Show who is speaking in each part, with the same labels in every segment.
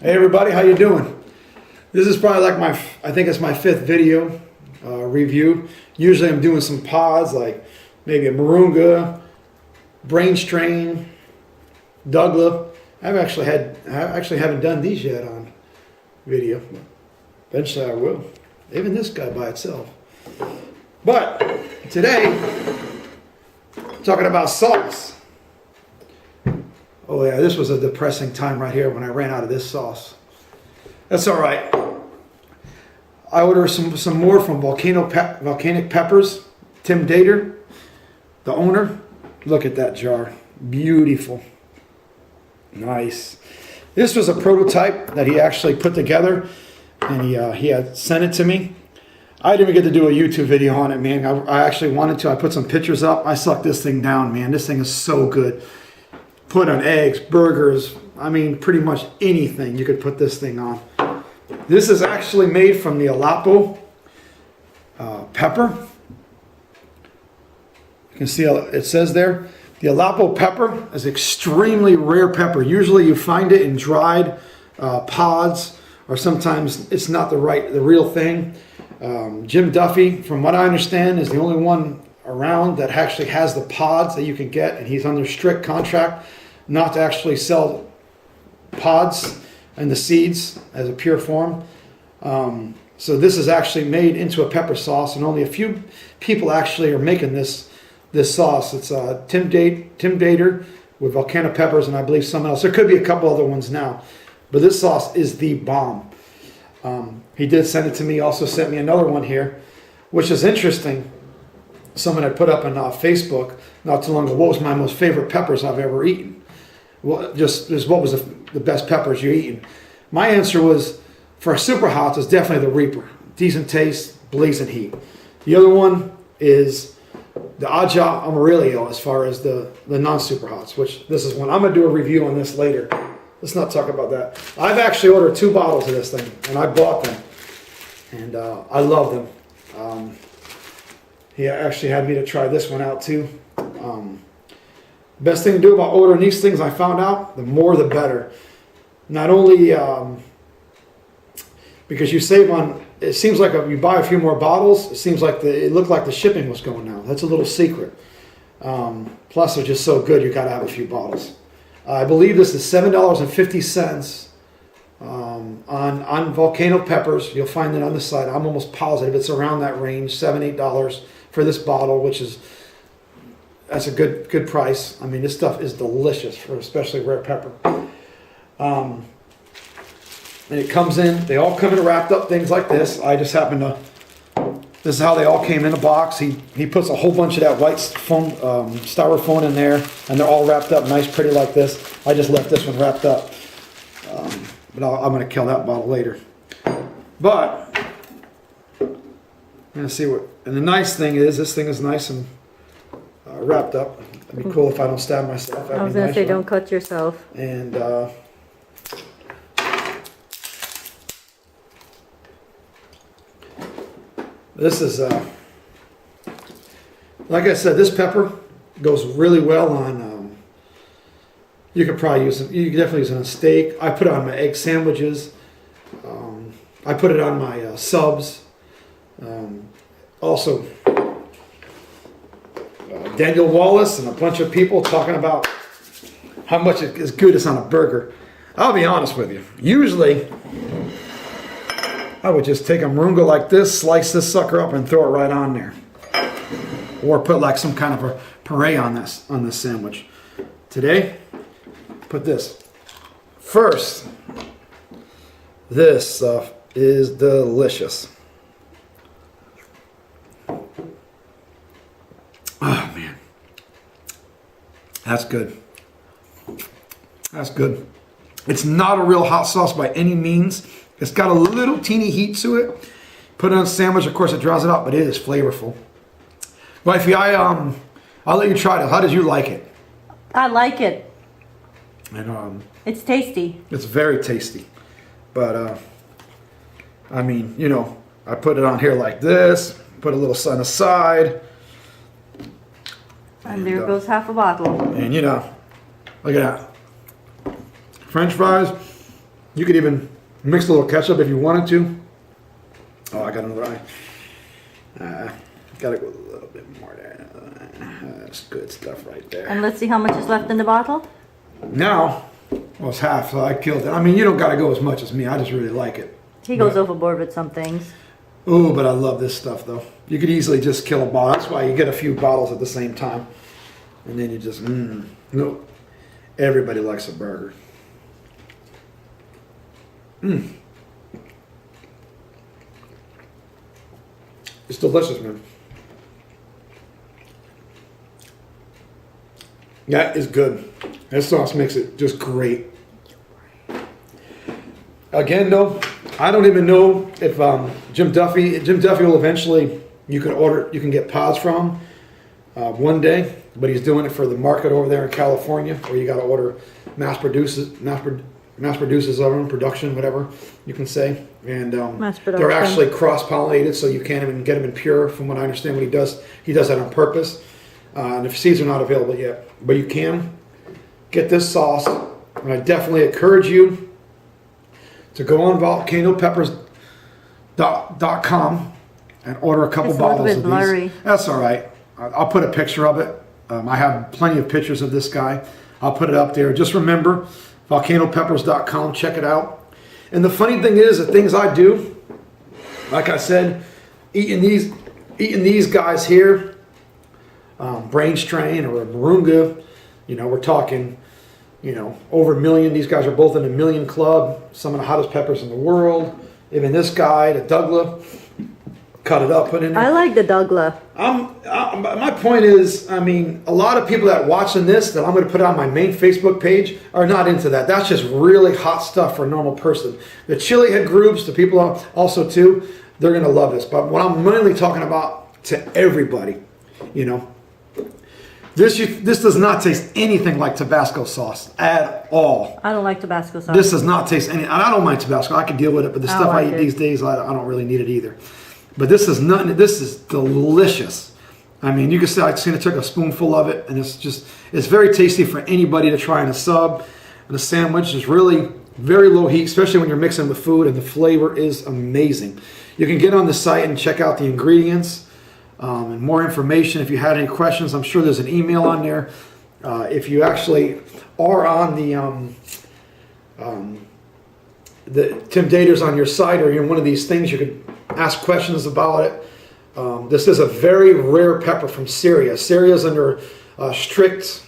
Speaker 1: Hey everybody, how you doing? This is probably like I think it's my 5th video review. Usually I'm doing some pods like maybe a Marunga, Brain Strain, Douglas. I actually haven't done these yet on video. Eventually I will. Even this guy by itself. But today, talking about sauce. Oh yeah, this was a depressing time right here when I ran out of this sauce. That's all right. I ordered some more from Volcanic Peppers. Tim Dater, the owner. Look at that jar. Beautiful. Nice. This was a prototype that he actually put together, and he had sent it to me. I didn't even get to do a YouTube video on it, man. I actually wanted to. I put some pictures up. I sucked this thing down, man. This thing is so good. Put on eggs, burgers, I mean pretty much anything you could put this thing on. This is actually made from the Aleppo pepper. You can see it says there. The Aleppo pepper is extremely rare pepper. Usually you find it in dried pods, or sometimes it's not the real thing. Jim Duffy, from what I understand, is the only one around that actually has the pods that you can get, and he's under strict contract not to actually sell pods and the seeds as a pure form. So this is actually made into a pepper sauce, and only a few people actually are making this sauce. It's Tim Dater with volcanic peppers, and I believe someone else. There could be a couple other ones now, but this sauce is the bomb. He did send it to me. Also sent me another one here, which is interesting. Someone had put up on Facebook not too long ago, what was my most favorite peppers I've ever eaten? Well, just what was the best peppers you eaten? My answer was, for super hots, it's definitely the Reaper. Decent taste, blazing heat. The other one is the Aja Amarillo as far as the non-super hots, which this is one. I'm going to do a review on this later. Let's not talk about that. I've actually ordered 2 bottles of this thing, and I bought them. And I love them. He actually had me to try this one out too. Best thing to do about ordering these things, I found out, the more the better. Not only because you save on, it seems like if you buy a few more bottles, it seems like it looked like the shipping was going down. That's a little secret. Plus they're just so good, you got to have a few bottles. I believe this is $7.50 on volcano peppers. You'll find it on the site. I'm almost positive it's around that range, $7, $8 for this bottle, which is, that's a good price. I mean, this stuff is delicious for especially rare pepper. And it comes in, they all come in wrapped up things like this. I just happen to, this is how they all came in a box. He puts a whole bunch of that white foam, styrofoam in there, and they're all wrapped up nice, pretty like this. I just left this one wrapped up. But I'm going to kill that bottle later. But, I'm going to see what, and the nice thing is, this thing is nice and wrapped up. It'd be cool if I don't stab myself.
Speaker 2: I was going to say, don't cut yourself.
Speaker 1: And this is, like I said, this pepper goes really well on, you could probably use it, you could definitely use it on steak. I put it on my egg sandwiches. I put it on my subs. Also, Daniel Wallace and a bunch of people talking about how much it is good it's on a burger. I'll be honest with you. Usually, I would just take a Marunga like this, slice this sucker up, and throw it right on there, or put like some kind of a puree on this sandwich. Today, put this first. This stuff is delicious. Oh man, that's good. That's good. It's not a real hot sauce by any means. It's got a little teeny heat to it. Put it on a sandwich, of course it draws it out, but it is flavorful. Wifey, I'll let you try it. How did you like it?
Speaker 2: I like it.
Speaker 1: And
Speaker 2: it's tasty.
Speaker 1: It's very tasty. But I mean, you know, I put it on here like this, put a little on the side.
Speaker 2: And there goes half a bottle.
Speaker 1: And you know, look at that. French fries, You could even mix a little ketchup if you wanted to. Oh, I got another eye. Gotta go a little bit more there. That's good stuff right there.
Speaker 2: And let's see how much is left in the bottle.
Speaker 1: Now, well, it's half, so I killed it. I mean, you don't gotta go as much as me. I just really like it.
Speaker 2: He goes overboard with some things.
Speaker 1: Oh, but I love this stuff though. You could easily just kill a bottle. That's why you get a few bottles at the same time. And then you just, no. Everybody likes a burger. It's delicious, man. That is good. That sauce makes it just great. Again, though, I don't even know if Jim Duffy will eventually, you can get pods from one day, but he's doing it for the market over there in California, where you got to order mass produces of them, production, whatever you can say. And
Speaker 2: Mass production.
Speaker 1: they're actually cross-pollinated, so you can't even get them in pure. From what I understand, what he does that on purpose. And the seeds are not available yet, but you can get this sauce. And I definitely encourage you to go on volcanopeppers.com and order a couple
Speaker 2: It's a little
Speaker 1: bottles
Speaker 2: bit
Speaker 1: of
Speaker 2: blurry.
Speaker 1: these. That's all right. I'll put a picture of it. I have plenty of pictures of this guy. I'll put it up there. Just remember, volcanopeppers.com. Check it out. And the funny thing is, the things I do, like I said, eating these guys here, brain strain or a Marunga, we're talking, over a million. These guys are both in the million club. Some of the hottest peppers in the world. Even this guy, the Douglas, cut it up, put it in there.
Speaker 2: I like the Douglas.
Speaker 1: My point is, I mean, a lot of people that watching this that I'm going to put on my main Facebook page are not into that. That's just really hot stuff for a normal person. The chili head groups, the people also too, they're going to love this. But what I'm mainly talking about to everybody, this does not taste anything like Tabasco sauce at all.
Speaker 2: I don't like Tabasco sauce.
Speaker 1: This does not taste any, and I don't mind Tabasco. I can deal with it, but the stuff I
Speaker 2: like
Speaker 1: eat
Speaker 2: it.
Speaker 1: these days, I don't really need it either. But this is nothing. This is delicious. I mean, you can say I just took a spoonful of it, and it's very tasty for anybody to try in a sub. And the sandwich is really very low heat, especially when you're mixing with food, and the flavor is amazing. You can get on the site and check out the ingredients and more information. If you had any questions, I'm sure there's an email on there. If you actually are on the Tim Daters on your site, or you're one of these things, you could ask questions about it. This is a very rare pepper from Syria. Syria is under strict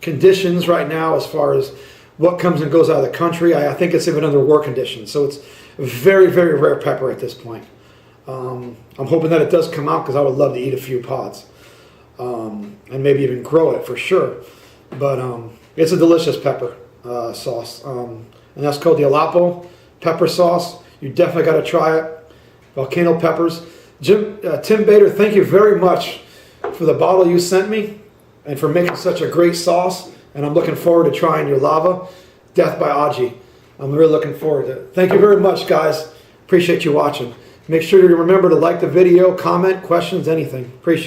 Speaker 1: conditions right now as far as what comes and goes out of the country. I think it's even under war conditions. So it's a very, very rare pepper at this point. I'm hoping that it does come out, because I would love to eat a few pods and maybe even grow it for sure. But it's a delicious pepper sauce. And that's called the Aleppo pepper sauce. You definitely got to try it. Volcano peppers. Tim Bader, thank you very much for the bottle you sent me and for making such a great sauce. And I'm looking forward to trying your lava, Death by Aji. I'm really looking forward to it. Thank you very much, guys. Appreciate you watching. Make sure you remember to like the video, comment, questions, anything. Appreciate it.